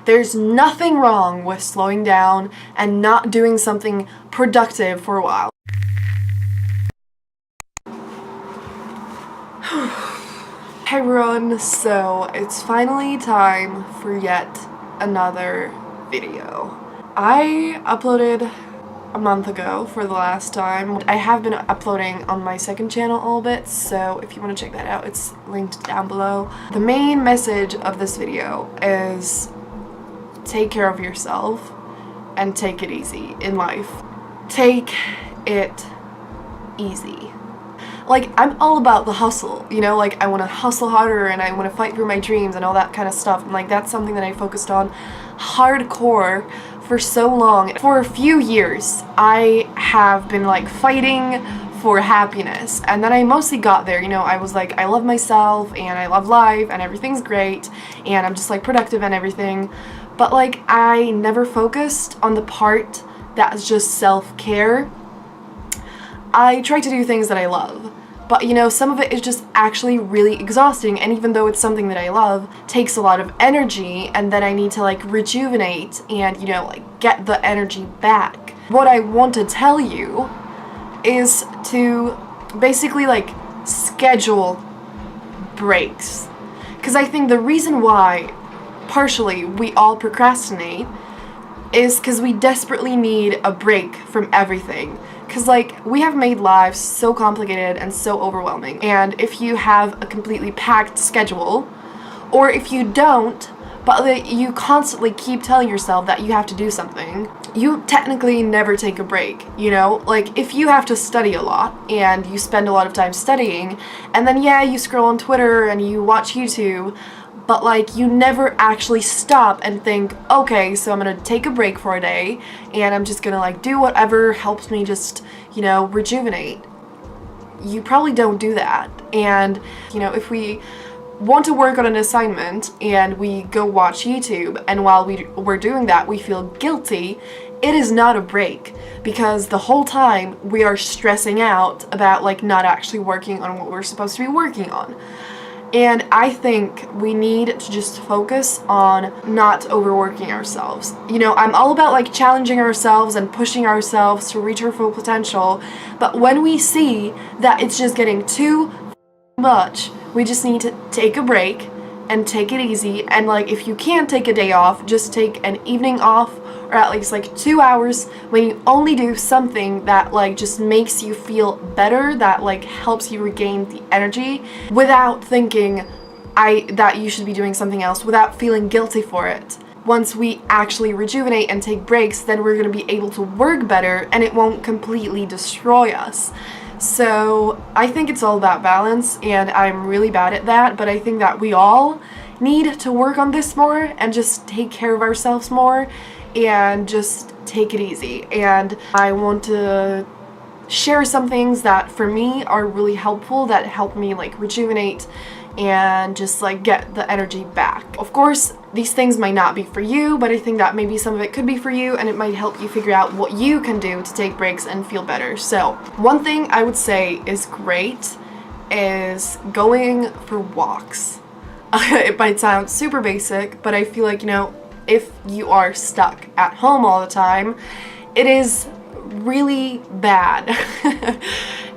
There's nothing wrong with slowing down and not doing something productive for a while. Hey everyone, so it's finally time for yet another video. I uploaded a month ago for the last time. I have been uploading on my second channel a little bit, so if you want to check that out, it's linked down below. The main message of this video is take care of yourself and take it easy in life. Take it easy. Like, I'm all about the hustle, you know, like I want to hustle harder and I want to fight through my dreams and all that kind of stuff, and like that's something that I focused on hardcore for so long. For a few years I have been like fighting for happiness, and then I mostly got there, you know. I was like, I love myself and I love life and everything's great and I'm just like productive and everything, but like I never focused on the part that's just self-care. I try to do things that I love, but you know, some of it is just actually really exhausting, and even though it's something that I love, takes a lot of energy, and then I need to like rejuvenate and, you know, like get the energy back. What I want to tell you is to basically like schedule breaks, because I think the reason why partially we all procrastinate is because we desperately need a break from everything. Because like, we have made lives so complicated and so overwhelming, and if you have a completely packed schedule, or if you don't, but you constantly keep telling yourself that you have to do something, you technically never take a break, you know? Like, if you have to study a lot, and you spend a lot of time studying, and then yeah, you scroll on Twitter and you watch YouTube, but like you never actually stop and think, okay, so I'm gonna take a break for a day and I'm just gonna like do whatever helps me just, you know, rejuvenate. You probably don't do that. And you know, if we want to work on an assignment and we go watch YouTube, and while we're doing that we feel guilty, it is not a break, because the whole time we are stressing out about like not actually working on what we're supposed to be working on. And I think we need to just focus on not overworking ourselves. You know, I'm all about like challenging ourselves and pushing ourselves to reach our full potential, but when we see that it's just getting too much, we just need to take a break and take it easy. And like, if you can't take a day off, just take an evening off, or at least like 2 hours when you only do something that like just makes you feel better, that like helps you regain the energy without thinking that you should be doing something else, without feeling guilty for it. Once we actually rejuvenate and take breaks, then we're going to be able to work better and it won't completely destroy us. So I think it's all about balance, and I'm really bad at that, but I think that we all need to work on this more and just take care of ourselves more and just take it easy. And I want to share some things that for me are really helpful, that help me like rejuvenate and just like get the energy back. Of course, these things might not be for you, but I think that maybe some of it could be for you, and it might help you figure out what you can do to take breaks and feel better. So one thing I would say is great is going for walks. It might sound super basic, but I feel like, you know, if you are stuck at home all the time, it is really bad.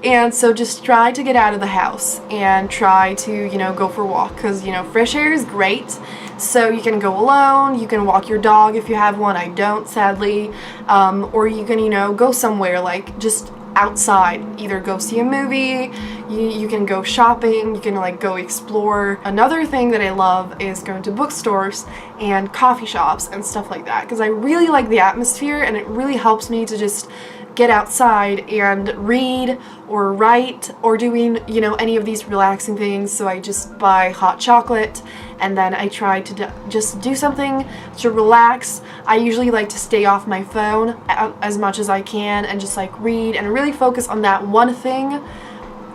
And so just try to get out of the house and try to, you know, go for a walk, because, you know, fresh air is great. So you can go alone, you can walk your dog if you have one. I don't, sadly. Or you can, you know, go somewhere like just outside, either go see a movie, you can go shopping, you can like go explore. Another thing that I love is going to bookstores and coffee shops and stuff like that, because I really like the atmosphere and it really helps me to just get outside and read or write or doing, you know, any of these relaxing things. So I just buy hot chocolate and then I try to just do something to relax. I usually like to stay off my phone as much as I can and just like read and really focus on that one thing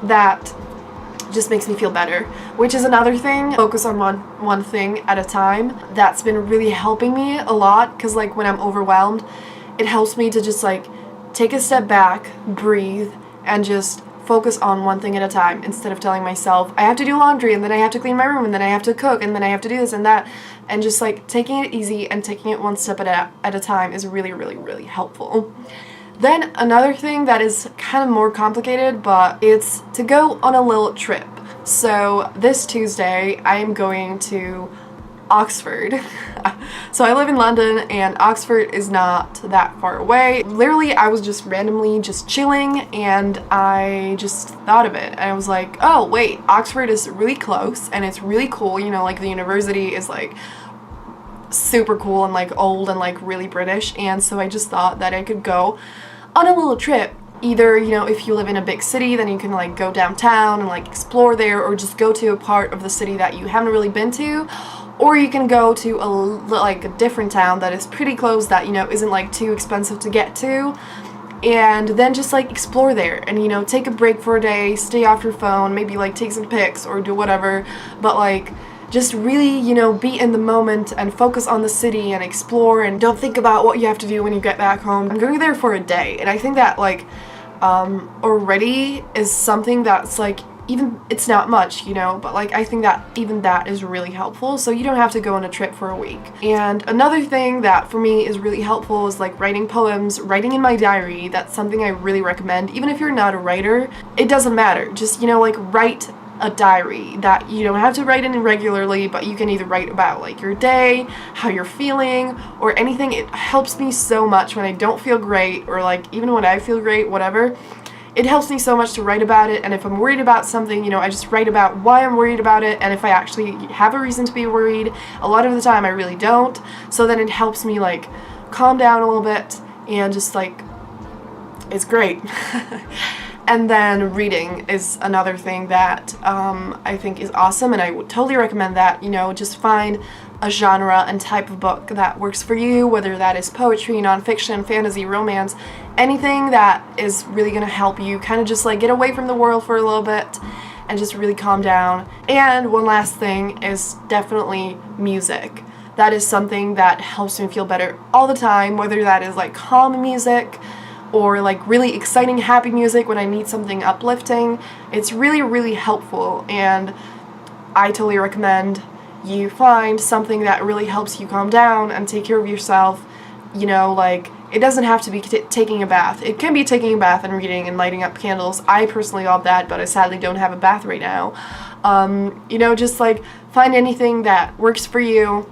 that just makes me feel better, which is another thing. Focus on one thing at a time. That's been really helping me a lot, because like when I'm overwhelmed, it helps me to just like take a step back, breathe, and just focus on one thing at a time instead of telling myself I have to do laundry and then I have to clean my room and then I have to cook and then I have to do this and that, and just like taking it easy and taking it one step at a time is really, really, really helpful. Then another thing that is kind of more complicated, but it's to go on a little trip. So this Tuesday I am going to Oxford. So I live in London and Oxford is not that far away. Literally, I was just randomly just chilling and I just thought of it and I was like, oh wait, Oxford is really close and it's really cool, you know, like the university is like super cool and like old and like really British, and so I just thought that I could go on a little trip. Either, you know, if you live in a big city, then you can like go downtown and like explore there, or just go to a part of the city that you haven't really been to, or you can go to a different town that is pretty close that, you know, isn't like too expensive to get to, and then just like explore there and, you know, take a break for a day, stay off your phone, maybe like take some pics or do whatever, but like just really, you know, be in the moment and focus on the city and explore and don't think about what you have to do when you get back home. I'm going there for a day, and I think that like already is something that's like, even it's not much, you know, but like I think that even that is really helpful, so you don't have to go on a trip for a week. And another thing that for me is really helpful is like writing poems, writing in my diary. That's something I really recommend. Even if you're not a writer, it doesn't matter, just, you know, like write a diary that you don't have to write in regularly, but you can either write about like your day, how you're feeling, or anything. It helps me so much when I don't feel great, or like even when I feel great, whatever. It helps me so much to write about it, and if I'm worried about something, you know, I just write about why I'm worried about it, and if I actually have a reason to be worried. A lot of the time I really don't, so then it helps me like calm down a little bit, and just like, it's great. And then reading is another thing that I think is awesome, and I would totally recommend that. You know, just find a genre and type of book that works for you, whether that is poetry, nonfiction, fantasy, romance, anything that is really gonna help you kind of just like get away from the world for a little bit and just really calm down. And one last thing is definitely music. That is something that helps me feel better all the time, whether that is like calm music or like really exciting, happy music when I need something uplifting. It's really, really helpful, and I totally recommend you find something that really helps you calm down and take care of yourself. You know, like, it doesn't have to be taking a bath. It can be taking a bath and reading and lighting up candles. I personally love that, but I sadly don't have a bath right now. You know, just like find anything that works for you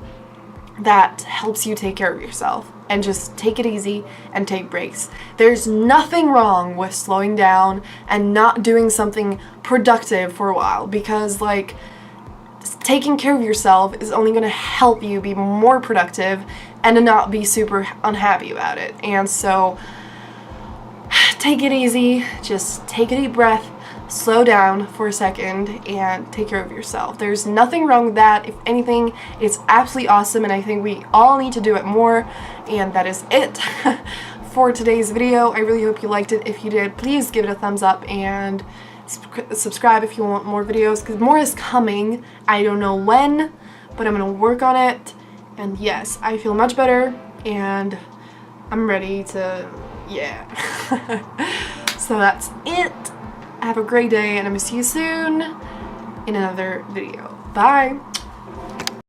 that helps you take care of yourself, and just take it easy and take breaks. There's nothing wrong with slowing down and not doing something productive for a while, because like taking care of yourself is only going to help you be more productive and to not be super unhappy about it. And so take it easy, just take a deep breath, slow down for a second, and take care of yourself. There's nothing wrong with that. If anything, it's absolutely awesome, and I think we all need to do it more. And that is it for today's video. I really hope you liked it. If you did, please give it a thumbs up and subscribe if you want more videos, because more is coming. I don't know when, but I'm gonna work on it. And yes, I feel much better and I'm ready to, yeah. So that's it. Have a great day, and I'm gonna see you soon in another video. Bye!